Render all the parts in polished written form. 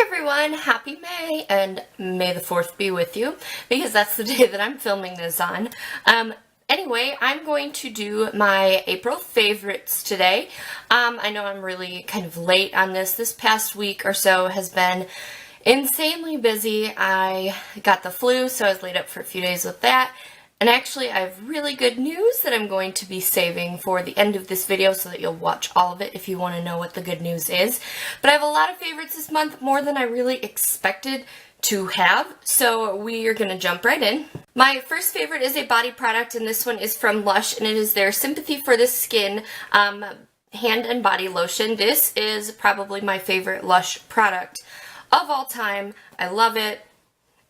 Everyone, happy May, and May the 4th be with you, because that's the day that I'm filming this on. Anyway, I'm going to do my April favorites today. I know I'm really kind of late on this. This past week or so has been insanely busy. I got the flu, so I was laid up for a few days with that. And actually, I have really good news that I'm going to be saving for the end of this video so that you'll watch all of it if you want to know what the good news is. But I have a lot of favorites this month, more than I really expected to have, so we are going to jump right in. My first favorite is a body product, and this one is from Lush, and it is their Sympathy for the Skin hand and body lotion. This is probably my favorite Lush product of all time. I love it.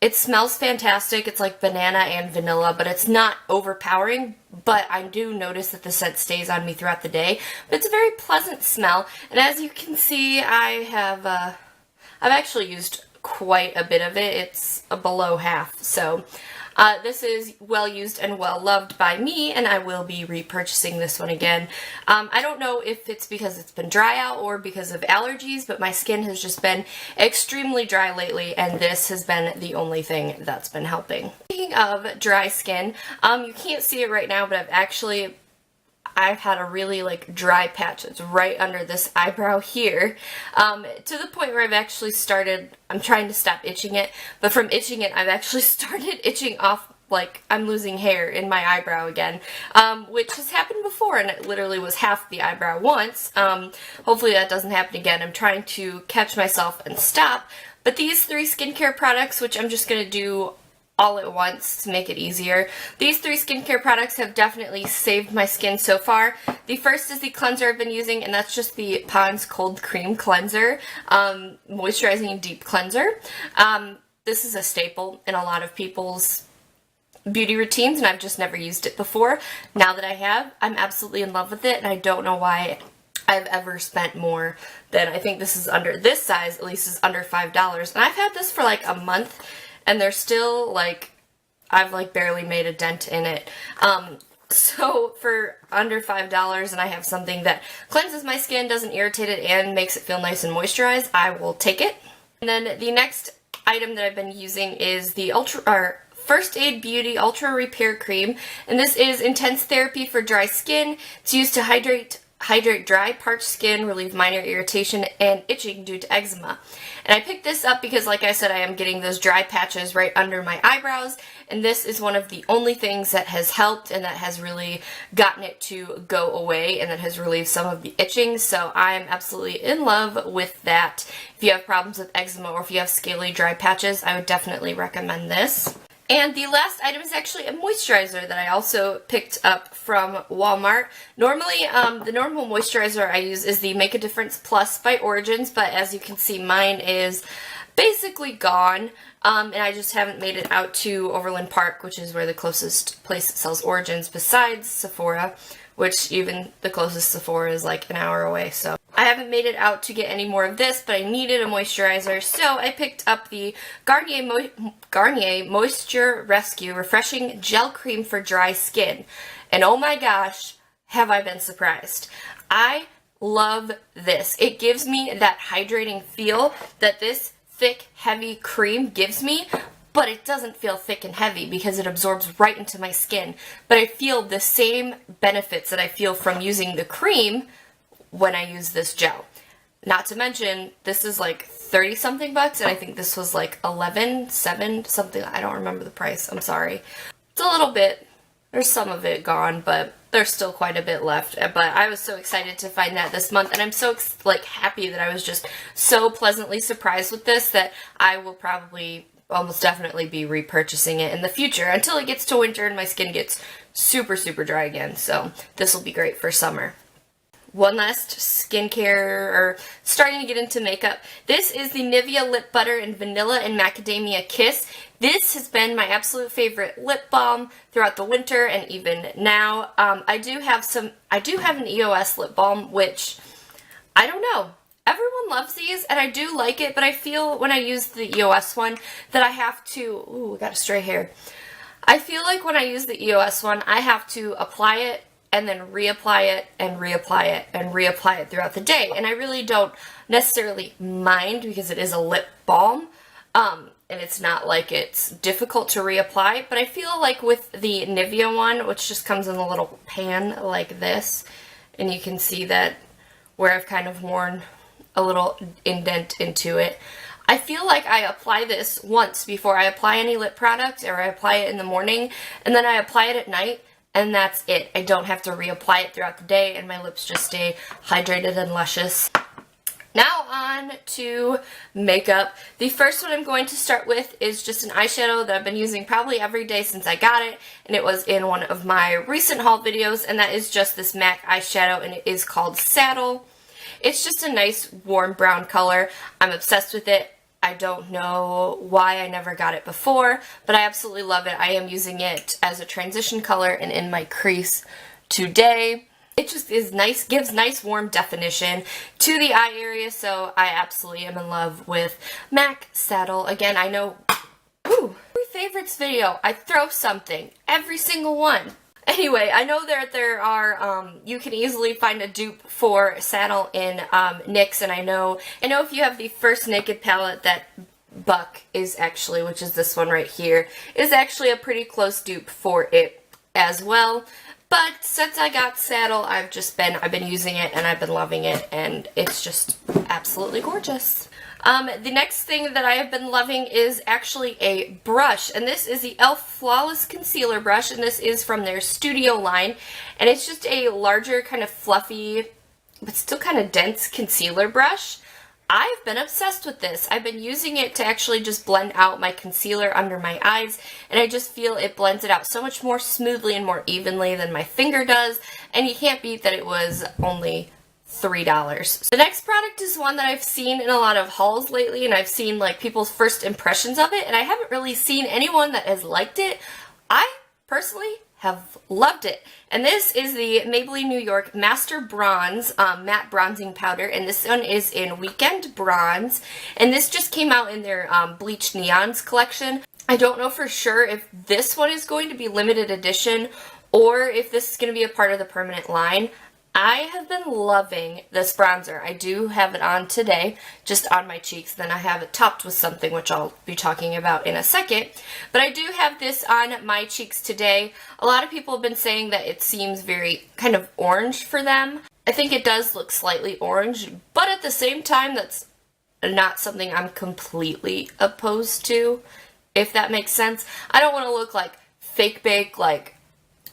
It smells fantastic. It's like banana and vanilla, but it's not overpowering, but I do notice that the scent stays on me throughout the day. But it's a very pleasant smell, and as you can see, I've actually used quite a bit of it. It's below half, so this is well used and well loved by me, and I will be repurchasing this one again. I don't know if it's because it's been dry out or because of allergies, but my skin has just been extremely dry lately, and this has been the only thing that's been helping. Speaking of dry skin, you can't see it right now, but I've had a really dry patch. It's right under this eyebrow here, to the point where I've actually started, I'm trying to stop itching it, but from itching it I've actually started itching off, like I'm losing hair in my eyebrow again, which has happened before, and it literally was half the eyebrow once. Hopefully that doesn't happen again. I'm trying to catch myself and stop, but these 3 skincare products, which I'm just going to do all at once to make it easier. These 3 skincare products have definitely saved my skin so far. The first is the cleanser I've been using, and that's just the Pond's Cold Cream Cleanser, moisturizing deep cleanser. This is a staple in a lot of people's beauty routines, and I've just never used it before. Now that I have, I'm absolutely in love with it, and I don't know why I've ever spent more than, I think this is under, this size at least is under $5, and I've had this for like a month, and they're still, I've barely made a dent in it. So for under $5 and I have something that cleanses my skin, doesn't irritate it, and makes it feel nice and moisturized, I will take it. And then the next item that I've been using is the First Aid Beauty Ultra Repair Cream, and this is intense therapy for dry skin. It's used to hydrate dry, parched skin, relieve minor irritation and itching due to eczema. And I picked this up because, like I said, I am getting those dry patches right under my eyebrows, and this is one of the only things that has helped and that has really gotten it to go away and that has relieved some of the itching, so I am absolutely in love with that. If you have problems with eczema or if you have scaly dry patches, I would definitely recommend this. And the last item is actually a moisturizer that I also picked up from Walmart. Normally, the normal moisturizer I use is the Make a Difference Plus by Origins, but as you can see, mine is basically gone, and I just haven't made it out to Overland Park, which is where the closest place that sells Origins besides Sephora, which even the closest Sephora is like an hour away, so I haven't made it out to get any more of this, but I needed a moisturizer, so I picked up the Garnier Moisture Rescue Refreshing Gel Cream for Dry Skin. And oh my gosh, have I been surprised. I love this. It gives me that hydrating feel that this thick, heavy cream gives me, but it doesn't feel thick and heavy because it absorbs right into my skin. But I feel the same benefits that I feel from using the cream when I use this gel. Not to mention, this is like 30 something bucks, and I think this was like 11, 7 something. I don't remember the price. I'm sorry. It's a little bit, there's some of it gone, but there's still quite a bit left. But I was so excited to find that this month, and I'm so happy that I was just so pleasantly surprised with this that I will probably almost definitely be repurchasing it in the future until it gets to winter and my skin gets super, super dry again. So this will be great for summer. One last skincare, or starting to get into makeup. This is the Nivea Lip Butter in Vanilla and Macadamia Kiss. This has been my absolute favorite lip balm throughout the winter and even now. I do have an EOS lip balm, which I don't know. Everyone loves these, and I do like it, but I feel when I use the EOS one that I have to, ooh, I got a stray hair. I feel like when I use the EOS one, I have to apply it and then reapply it and reapply it and reapply it throughout the day. And I really don't necessarily mind because it is a lip balm. And it's not like it's difficult to reapply, but I feel like with the Nivea one, which just comes in a little pan like this, and you can see that where I've kind of worn a little indent into it, I feel like I apply this once before I apply any lip product, or I apply it in the morning, and then I apply it at night, and that's it. I don't have to reapply it throughout the day, and my lips just stay hydrated and luscious. Now on to makeup. The first one I'm going to start with is just an eyeshadow that I've been using probably every day since I got it, and it was in one of my recent haul videos, and that is just this MAC eyeshadow, and it is called Saddle. It's just a nice warm brown color. I'm obsessed with it. I don't know why I never got it before, but I absolutely love it. I am using it as a transition color and in my crease today. It just is nice, gives nice warm definition to the eye area, so I absolutely am in love with MAC Saddle. Again, I know, every favorites video, I throw something, every single one. Anyway, I know that there are, you can easily find a dupe for Saddle in NYX, and I know if you have the first Naked palette that Buck is actually, which is this one right here, is actually a pretty close dupe for it as well. But since I got Saddle, I've been using it, and I've been loving it, and it's just absolutely gorgeous. The next thing that I have been loving is actually a brush, and this is the e.l.f. Flawless Concealer Brush, and this is from their Studio line, and it's just a larger, kind of fluffy, but still kind of dense concealer brush. I've been obsessed with this. I've been using it to actually just blend out my concealer under my eyes, and I just feel it blends it out so much more smoothly and more evenly than my finger does, and you can't beat that it was only $3. The next product is one that I've seen in a lot of hauls lately, and I've seen like people's first impressions of it, and I haven't really seen anyone that has liked it. I personally have loved it. And this is the Maybelline New York Master Bronze Matte Bronzing Powder, and this one is in Weekend Bronze, and this just came out in their Bleached Neons collection. I don't know for sure if this one is going to be limited edition or if this is going to be a part of the permanent line. I have been loving this bronzer. I do have it on today, just on my cheeks. Then I have it topped with something, which I'll be talking about in a second. But I do have this on my cheeks today. A lot of people have been saying that it seems very kind of orange for them. I think it does look slightly orange, but at the same time, that's not something I'm completely opposed to, if that makes sense. I don't want to look like fake bake, like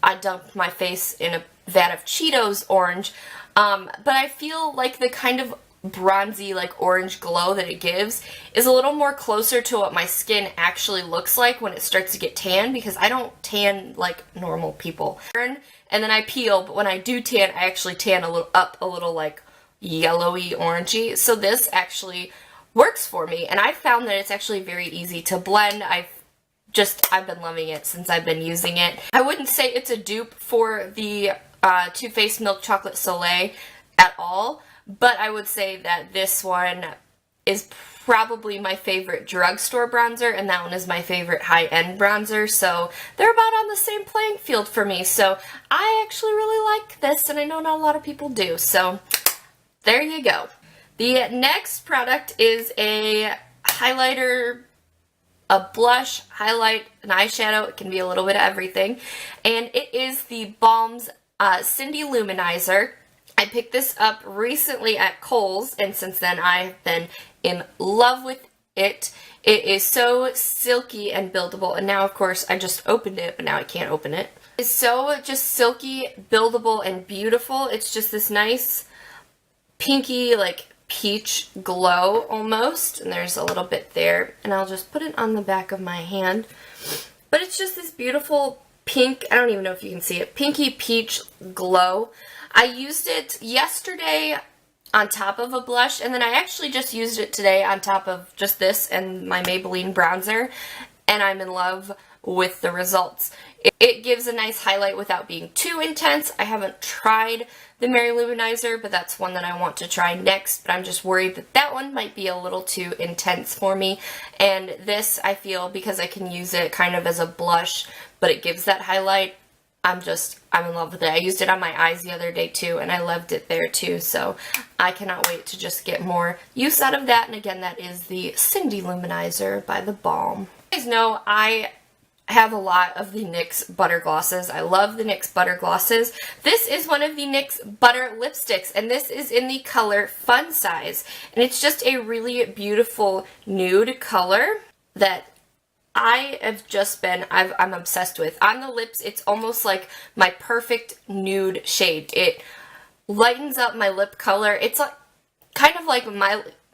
I dumped my face in a vat of Cheetos orange, but I feel like the kind of bronzy, like orange glow that it gives is a little more closer to what my skin actually looks like when it starts to get tan, because I don't tan like normal people. And then I peel, but when I do tan, I actually tan a little like yellowy orangey. So this actually works for me, and I found that it's actually very easy to blend. I've been loving it since I've been using it. I wouldn't say it's a dupe for the Too Faced Milk Chocolate Soleil at all, but I would say that this one is probably my favorite drugstore bronzer, and that one is my favorite high-end bronzer, so they're about on the same playing field for me. So I actually really like this, and I know not a lot of people do, so there you go. The next product is a highlighter, a blush, highlight, an eyeshadow. It can be a little bit of everything. And it is the Balm's Cindy Luminizer. I picked this up recently at Kohl's, and since then I've been in love with it. It is so silky and buildable, and now of course I just opened it, but now I can't open it. It's so just silky, buildable, and beautiful. It's just this nice pinky, like peach glow almost, and there's a little bit there, and I'll just put it on the back of my hand. But it's just this beautiful pink, I don't even know if you can see it, pinky peach glow. I used it yesterday on top of a blush, and then I actually just used it today on top of just this and my Maybelline bronzer, and I'm in love with the results. It gives a nice highlight without being too intense. I haven't tried the Mary Luminizer, but that's one that I want to try next, but I'm just worried that that one might be a little too intense for me. And this, I feel, because I can use it kind of as a blush, but it gives that highlight, I'm just I'm in love with it. I used it on my eyes the other day too, and I loved it there too, so I cannot wait to just get more use out of that. And again, that is the Cindy Luminizer by The Balm. You guys know I have a lot of the NYX Butter Glosses. I love the NYX Butter Glosses. This is one of the NYX Butter Lipsticks, and this is in the color Fun Size. And it's just a really beautiful nude color that I have just been, I'm obsessed with. On the lips, it's almost like my perfect nude shade. It lightens up my lip color. It's like, kind of like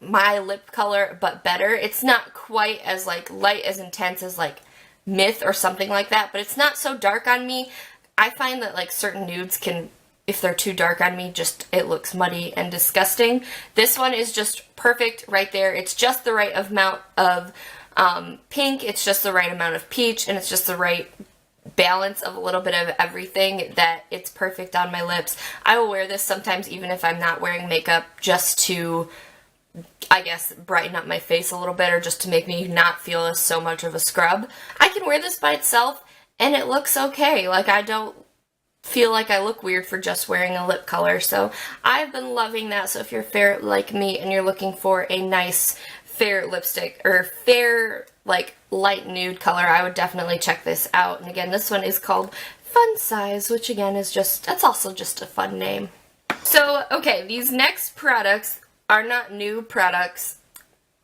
my lip color, but better. It's not quite as like light, as intense as like Myth or something like that, but it's not so dark on me. I find that like certain nudes can, if they're too dark on me, just it looks muddy and disgusting. This one is just perfect right there. It's just the right amount of pink, it's just the right amount of peach, and it's just the right balance of a little bit of everything that it's perfect on my lips. I will wear this sometimes even if I'm not wearing makeup, just to, I guess, brighten up my face a little bit, or just to make me not feel so much of a scrub. I can wear this by itself and it looks okay. Like, I don't feel like I look weird for just wearing a lip color, so I've been loving that. So if you're fair like me and you're looking for a nice fair lipstick, or fair like light nude color, I would definitely check this out. And again, this one is called Fun Size, which again is just, that's also just a fun name. So okay, these next products are not new products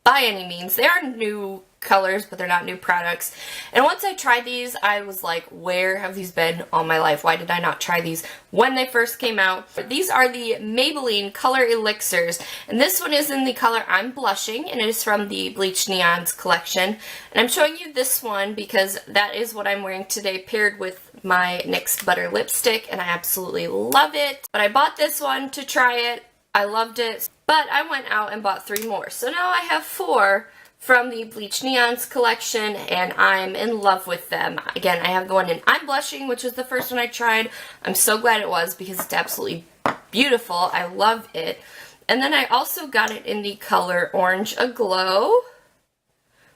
by any means. They are new colors, but they're not new products. And once I tried these, I was like, where have these been all my life? Why did I not try these when they first came out? These are the Maybelline Color Elixirs, and this one is in the color I'm Blushing, and it is from the Bleach Neons collection. And I'm showing you this one because that is what I'm wearing today, paired with my NYX Butter Lipstick, and I absolutely love it. But I bought this one to try it. I loved it, but I went out and bought 3 more. So now I have 4 from the Bleach Neons collection, and I'm in love with them. Again, I have the one in I'm Blushing, which was the first one I tried. I'm so glad it was, because it's absolutely beautiful. I love it. And then I also got it in the color Orange Aglow,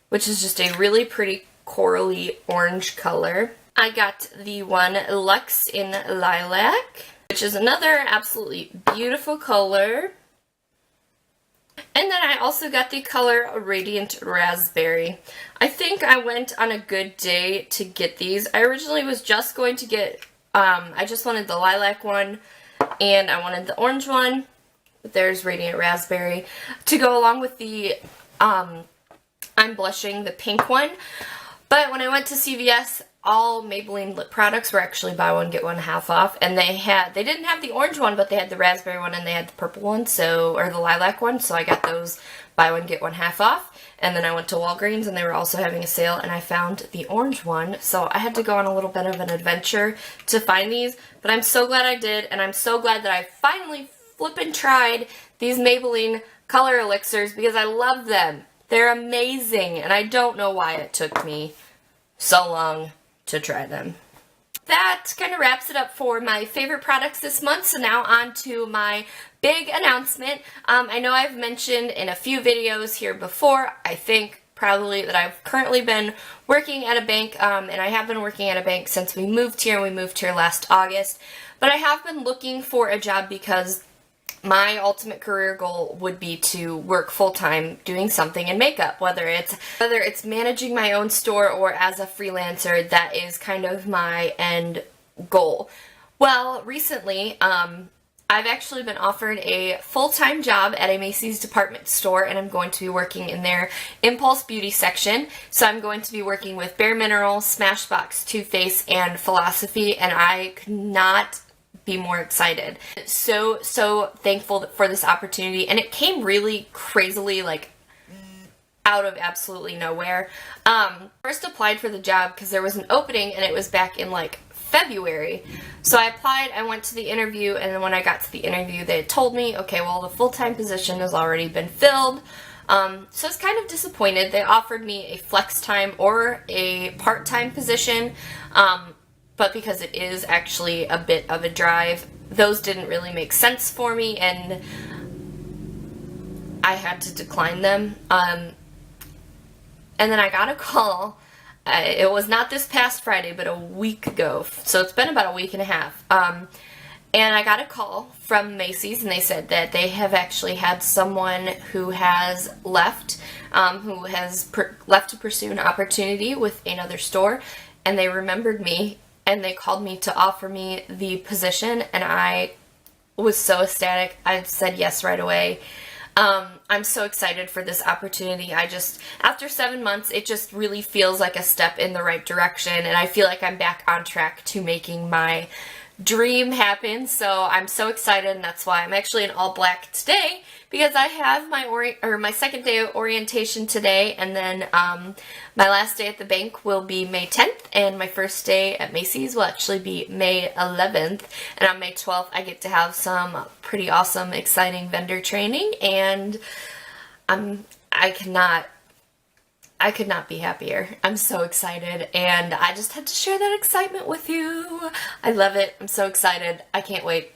which is just a really pretty corally orange color. I got the one Luxe in Lilac, which is another absolutely beautiful color. And then I also got the color Radiant Raspberry. I think I went on a good day to get these. I originally was just going to get, I just wanted the lilac one, and I wanted the orange one, but there's Radiant Raspberry, to go along with the I'm Blushing, the pink one. But when I went to CVS, all Maybelline lip products were actually buy one, get one half off, and they didn't have the orange one, but they had the raspberry one and they had the purple one, so, or the lilac one, so I got those buy one, get one half off. And then I went to Walgreens and they were also having a sale, and I found the orange one, so I had to go on a little bit of an adventure to find these, but I'm so glad I did, and I'm so glad that I finally flippin' tried these Maybelline Color Elixirs, because I love them. They're amazing, and I don't know why it took me so long to try them. That kind of wraps it up for my favorite products this month. So now on to my big announcement. I know I've mentioned in a few videos here before, I think probably, that I've currently been working at a bank, and I have been working at a bank since we moved here, and we moved here last August. But I have been looking for a job because my ultimate career goal would be to work full-time doing something in makeup, whether it's managing my own store or as a freelancer. That is kind of my end goal. Well, recently, I've actually been offered a full-time job at a Macy's department store, and I'm going to be working in their Impulse Beauty section. So I'm going to be working with Bare Minerals, Smashbox, Too Faced, and Philosophy, and I could not be more excited. So thankful for this opportunity, and it came really crazily, like, out of absolutely nowhere. First applied for the job because there was an opening, and it was back in like February. So I applied, I went to the interview, and then when I got to the interview, they had told me, okay, well, the full-time position has already been filled. So I was kind of disappointed. They offered me a flex time or a part-time position, but because it is actually a bit of a drive, those didn't really make sense for me, and I had to decline them. And then I got a call It was not this past Friday, but a week ago. So it's been about a week and a half. And I got a call from Macy's, and they said that they have actually had someone who has left, left to pursue an opportunity with another store, and they remembered me, and they called me to offer me the position, and I was so ecstatic. I said yes right away. I'm so excited for this opportunity. After 7 months, it just really feels like a step in the right direction, and I feel like I'm back on track to making my dream happen. So I'm so excited, and that's why I'm actually in all black today, because I have my second day of orientation today, and then my last day at the bank will be May 10th, and my first day at Macy's will actually be May 11th, and on May 12th I get to have some pretty awesome, exciting vendor training, and I could not be happier. I'm so excited, and I just had to share that excitement with you. I love it. I'm so excited. I can't wait.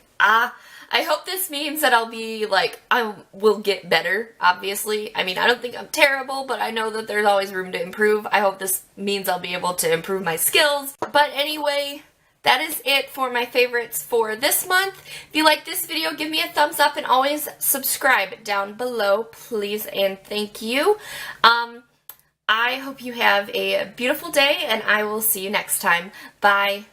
I hope this means that I'll be like, I will get better, obviously. I mean, I don't think I'm terrible, but I know that there's always room to improve. I hope this means I'll be able to improve my skills. But anyway, that is it for my favorites for this month. If you like this video, give me a thumbs up, and always subscribe down below, please and thank you. I hope you have a beautiful day, and I will see you next time. Bye.